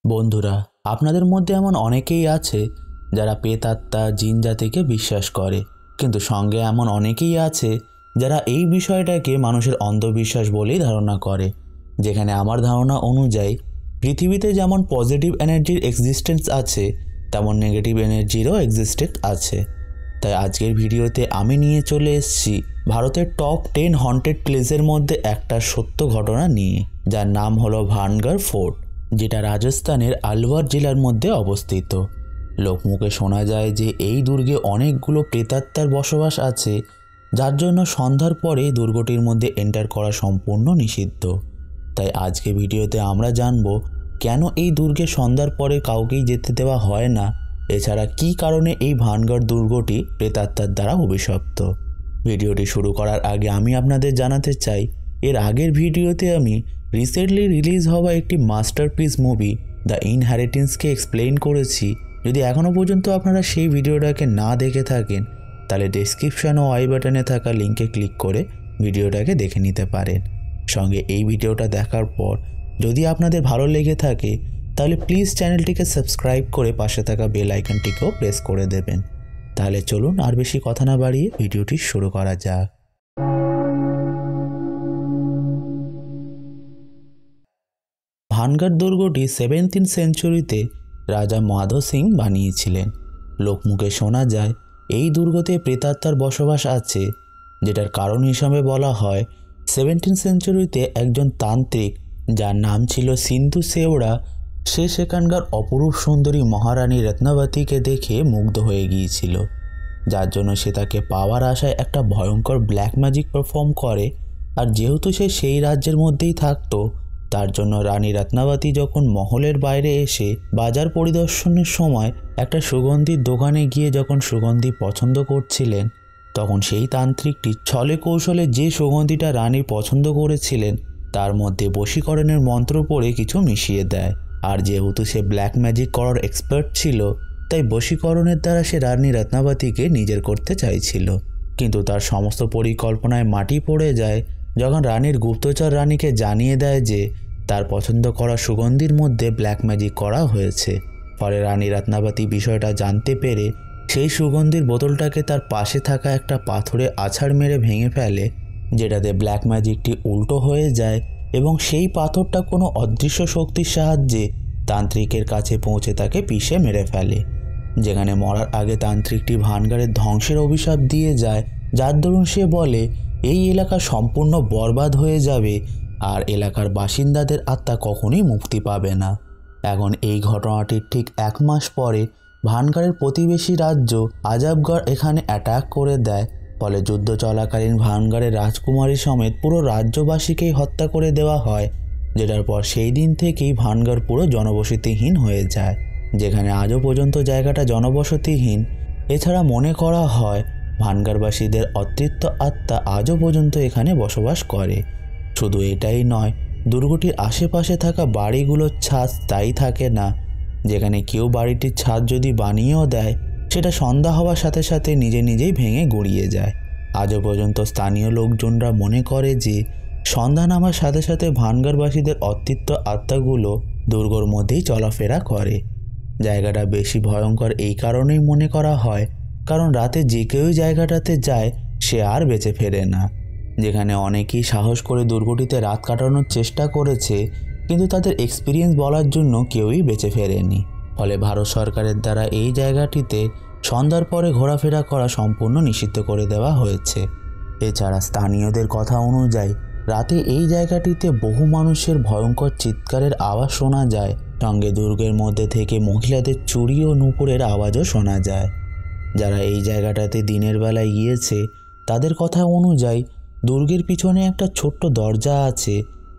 বন্ধুরা, আপনাদের মধ্যে এমন অনেকেই আছে যারা প্রেতাত্মা জিন জাতিকে বিশ্বাস করে, কিন্তু সঙ্গে এমন অনেকেই আছে যারা এই বিষয়টাকে মানুষের অন্ধবিশ্বাস বলেই ধারণা করে। যেখানে আমার ধারণা অনুযায়ী পৃথিবীতে যেমন পজিটিভ এনার্জির এক্সিস্টেন্স আছে, তেমন নেগেটিভ এনার্জিরও এক্সিস্টেন্স আছে। তাই আজকের ভিডিওতে আমি নিয়ে চলে এসেছি ভারতের টপ 10 হন্টেড প্লেসের মধ্যে একটা সত্য ঘটনা নিয়ে, যার নাম হলো ভানগড় ফোর্ট, যেটা রাজস্থানের আলওয়ার জেলার মধ্যে অবস্থিত। লোকমুখে শোনা যায় যে এই দুর্গে অনেকগুলো প্রেতাত্মার বসবাস আছে, যার জন্য সন্ধ্যার পরে দুর্গটির মধ্যে এন্টার করা সম্পূর্ণ নিষিদ্ধ। তাই আজকে ভিডিওতে আমরা জানব কেন এই দুর্গে সন্ধ্যার পরে কাউকেই যেতে দেওয়া হয় না, এছাড়া কী কারণে এই ভানগড় দুর্গটি প্রেতাত্মার দ্বারা অভিশপ্ত। ভিডিওটি শুরু করার আগে আমি আপনাদের জানাতে চাই, এর আগের ভিডিওতে আমি রিসেন্টলি রিলিজ হওয়া একটি মাস্টারপিস মুভি দ্য ইনহেরিটেন্সকে এক্সপ্লেইন করেছি। যদি এখনও পর্যন্ত আপনারা সেই ভিডিওটাকে না দেখে থাকেন, তাহলে ডেসক্রিপশন ও আই বাটনে থাকা লিঙ্কে ক্লিক করে ভিডিওটাকে দেখে নিতে পারেন। সঙ্গে এই ভিডিওটা দেখার পর যদি আপনাদের ভালো লেগে থাকে, তাহলে প্লিজ চ্যানেলটিকে সাবস্ক্রাইব করে পাশে থাকা বেল আইকনটিকেও প্রেস করে দেবেন। তাহলে চলুন আর বেশি কথা না বাড়িয়ে ভিডিওটি শুরু করা যাক। ভানগড় দুর্গটি 17th সেঞ্চুরিতে রাজা মাধো সিং বানিয়েছিলেন। লোকমুখে শোনা যায় এই দুর্গতে প্রেতাত্মার বসবাস আছে, যেটার কারণ হিসাবে বলা হয় 17th সেঞ্চুরিতে একজন তান্ত্রিক, যার নাম ছিল সিন্ধু সেওড়া, সে সেখানকার অপরূপ সুন্দরী মহারানী রত্নাবতীকে দেখে মুগ্ধ হয়ে গিয়েছিল, যার জন্য সে তাকে পাওয়ার আশায় একটা ভয়ঙ্কর ব্ল্যাক ম্যাজিক পারফর্ম করে। আর যেহেতু সে সেই রাজ্যের মধ্যেই থাকতো, তার জন্য রানী রত্নাবতী যখন মহলের বাইরে এসে বাজার পরিদর্শনের সময় একটা সুগন্ধির দোকানে গিয়ে যখন সুগন্ধি পছন্দ করছিলেন, তখন সেই তান্ত্রিকটি ছলে কৌশলে যে সুগন্ধিটা রানী পছন্দ করেছিলেন তার মধ্যে বশীকরণের মন্ত্র পড়ে কিছু মিশিয়ে দেয়। আর যেহেতু সে ব্ল্যাক ম্যাজিক করার এক্সপার্ট ছিল, তাই বশীকরণের দ্বারা সে রানী রত্নাবতীকে নিজের করতে চাইছিল। কিন্তু তার সমস্ত পরিকল্পনায় মাটি পড়ে যায় যখন রানীর গুপ্তচর রানীকে জানিয়ে দেয় যে তার পছন্দ করা সুগন্ধির মধ্যে ব্ল্যাক ম্যাজিক করা হয়েছে। ফলে রানী রত্নাবতী বিষয়টা জানতে পেরে সেই সুগন্ধির বোতলটাকে তার পাশে থাকা একটা পাথরে আছাড় মেরে ভেঙে ফেলে, যেটাতে ব্ল্যাক ম্যাজিকটি উল্টো হয়ে যায় এবং সেই পাথরটা কোনো অদৃশ্য শক্তির সাহায্যে তান্ত্রিকের কাছে পৌঁছে তাকে পিষে মেরে ফেলে। যেখানে মরার আগে তান্ত্রিকটি ভানগড়ের ধ্বংসের অভিশাপ দিয়ে যায়, যার দরুন সে বলে এই এলাকা সম্পূর্ণ বরবাদ হয়ে যাবে আর এলাকার বাসিন্দাদের আত্মা কখনোই মুক্তি পাবে না। এখন এই ঘটনাটির ঠিক 1 মাস পরে ভানগড়ের প্রতিবেশী রাজ্য আজবগড় এখানে অ্যাটাক করে দেয়। ফলে যুদ্ধ চলাকালীন ভানগড়ের রাজকুমারী সমেত পুরো রাজ্যবাসীকেই হত্যা করে দেওয়া হয়, যেটার পর সেই দিন থেকেই ভানগড় পুরো জনবসতিহীন হয়ে যায়, যেখানে আজও পর্যন্ত জায়গাটা জনবসতিহীন। এছাড়া মনে করা হয় ভানগড়বাসীদের অতৃপ্ত আত্মা আজও পর্যন্ত এখানে বসবাস করে। শুধু এটাই নয়, দুর্গটির আশেপাশে থাকা বাড়িগুলোর ছাদ স্থায়ী থাকে না, যেখানে কেউ বাড়িটির ছাদ যদি বানিয়েও দেয়, সেটা সন্ধ্যা হওয়ার সাথে সাথে নিজে নিজেই ভেঙে গুঁড়িয়ে যায়। আজও পর্যন্ত স্থানীয় লোকজনরা মনে করে যে সন্ধ্যা নামার সাথে সাথে ভানগড়বাসীদের অতৃপ্ত আত্মাগুলো দুর্গর মধ্যেই চলাফেরা করে। জায়গাটা বেশি ভয়ঙ্কর এই কারণেই মনে করা হয় কারণ রাতে যে কেউই জায়গাটাতে যায় সে আর বেঁচে ফেরে না। যেখানে অনেকেই সাহস করে দুর্গটিতে রাত কাটানোর চেষ্টা করেছে, কিন্তু তাদের এক্সপিরিয়েন্স বলার জন্য কেউই বেঁচে ফেরেনি। ফলে ভারত সরকারের দ্বারা এই জায়গাটিতে সন্ধ্যার পরে ঘোরাফেরা করা সম্পূর্ণ নিষিদ্ধ করে দেওয়া হয়েছে। এছাড়া স্থানীয়দের কথা অনুযায়ী রাতে এই জায়গাটিতে বহু মানুষের ভয়ঙ্কর চিৎকারের আওয়াজ শোনা যায়, সঙ্গে দুর্গের মধ্যে থেকে মহিলাদের চুরি ও নূপুরের আওয়াজও শোনা যায়। যারা এই জায়গাটাতে দিনের বেলায় গিয়েছে তাদের কথা অনুযায়ী দুর্গের পিছনে একটা ছোট্ট দরজা আছে,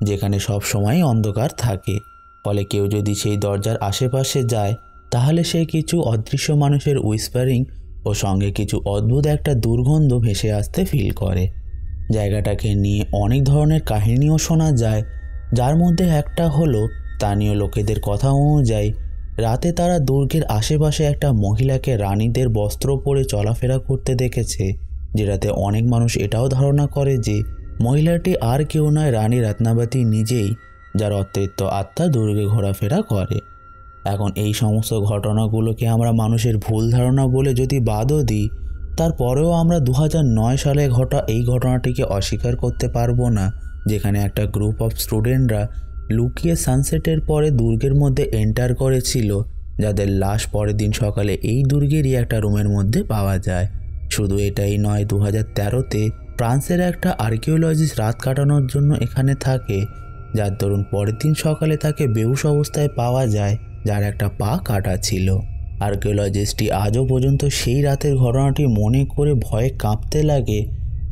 যেখানে সব সময় অন্ধকার থাকে। ফলে কেউ যদি সেই দরজার আশেপাশে যায়, তাহলে সে কিছু অদৃশ্য মানুষের উইসপারিং ও সঙ্গে কিছু অদ্ভুত একটা দুর্গন্ধ ভেসে আসতে ফিল করে। জায়গাটাকে নিয়ে অনেক ধরনের কাহিনীও শোনা যায়, যার মধ্যে একটা হলো স্থানীয় লোকেদের কথা অনুযায়ী রাতে তারা দুর্গের আশেপাশে একটা মহিলাকে রানীদের বস্ত্র পরে চলাফেরা করতে দেখেছে, যেটাতে অনেক মানুষ এটাও ধারণা করে যে মহিলাটি আর কেউ নয় রানী রত্নাবতী নিজেই, যার অতৃপ্ত আত্মা দুর্গে ঘোরাফেরা করে। এখন এই সমস্ত ঘটনাগুলোকে আমরা মানুষের ভুল ধারণা বলে যদি বাদও দিই, তারপরেও আমরা 2009 সালে ঘটা এই ঘটনাটিকে অস্বীকার করতে পারবো না, যেখানে একটা গ্রুপ অফ স্টুডেন্টরা লুকিয়ে সানসেটের পরে দুর্গের মধ্যে এন্টার করেছিল, যাদের লাশ পরের দিন সকালে এই দুর্গেরই একটা রুমের মধ্যে পাওয়া যায়। শুধু এটাই নয়, 2013-তে ফ্রান্সের একটা আর্কিওলজিস্ট রাত কাটানোর জন্য এখানে থাকে, যার দরুন পরের দিন সকালে তাকে বেহুশ অবস্থায় পাওয়া যায়, যার একটা পা কাটা ছিল। আর্কিওলজিস্টটি আজও পর্যন্ত সেই রাতের ঘটনাটি মনে করে ভয়ে কাঁপতে লাগে,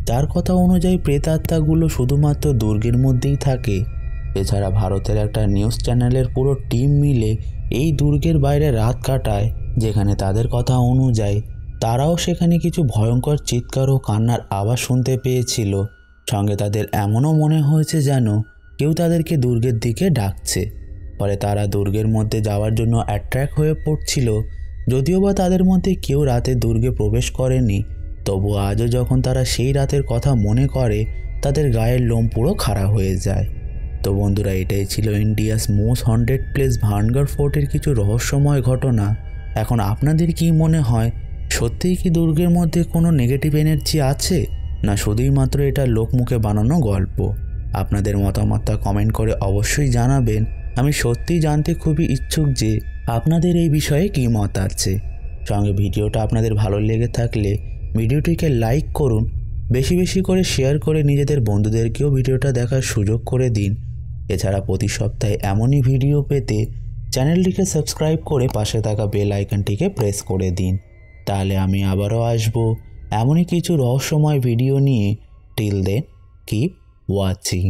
যার কথা অনুযায়ী প্রেতাত্মাগুলো শুধুমাত্র দুর্গের মধ্যেই থাকে। এছাড়া ভারতের একটা নিউজ চ্যানেলের পুরো টিম মিলে এই দুর্গের বাইরে রাত কাটায়, যেখানে তাদের কথা অনুযায়ী তারাও সেখানে কিছু ভয়ঙ্কর চিৎকার ও কান্নার আওয়াজ শুনতে পেয়েছিল। সঙ্গে তাদের এমনও মনে হয়েছে যেন কেউ তাদেরকে দুর্গের দিকে ডাকছে। ফলে তারা দুর্গের মধ্যে যাওয়ার জন্য অ্যাট্রাক্ট হয়ে পড়ছিল। যদিও বা তাদের মধ্যে কেউ রাতে দুর্গে প্রবেশ করেনি, তবু আজও যখন তারা সেই রাতের কথা মনে করে, তাদের গায়ের লোম পুরো খাড়া হয়ে যায়। তো বন্ধুরা, এটাই ছিল India's most haunted place Bhangarh ফোর্টের কিছু রহস্যময় ঘটনা। এখন আপনাদের কি মনে হয়, সত্যিই কি দুর্গের মধ্যে কোনো নেগেটিভ এনার্জি আছে, না শুধুই মাত্র এটা লোকমুখে বানানো গল্প? আপনাদের মতামতটা কমেন্ট করে অবশ্যই জানাবেন। আমি সত্যিই জানতে খুবই ইচ্ছুক যে আপনাদের এই বিষয়ে কী মত আছে। সঙ্গে ভিডিওটা আপনাদের ভালো লেগে থাকলে ভিডিওটিকে লাইক করুন, বেশি বেশি করে শেয়ার করে নিজেদের বন্ধুদেরকেও ভিডিওটা দেখার সুযোগ করে দিন। এছাড়া প্রতি সপ্তাহে এমনই ভিডিও পেতে চ্যানেলটিকে সাবস্ক্রাইব করে পাশে থাকা বেল আইকনটিকে প্রেস করে দিন। তাহলে আমি আবারও আসবো এমনই কিছু রহস্যময় ভিডিও নিয়ে। Till then, keep watching.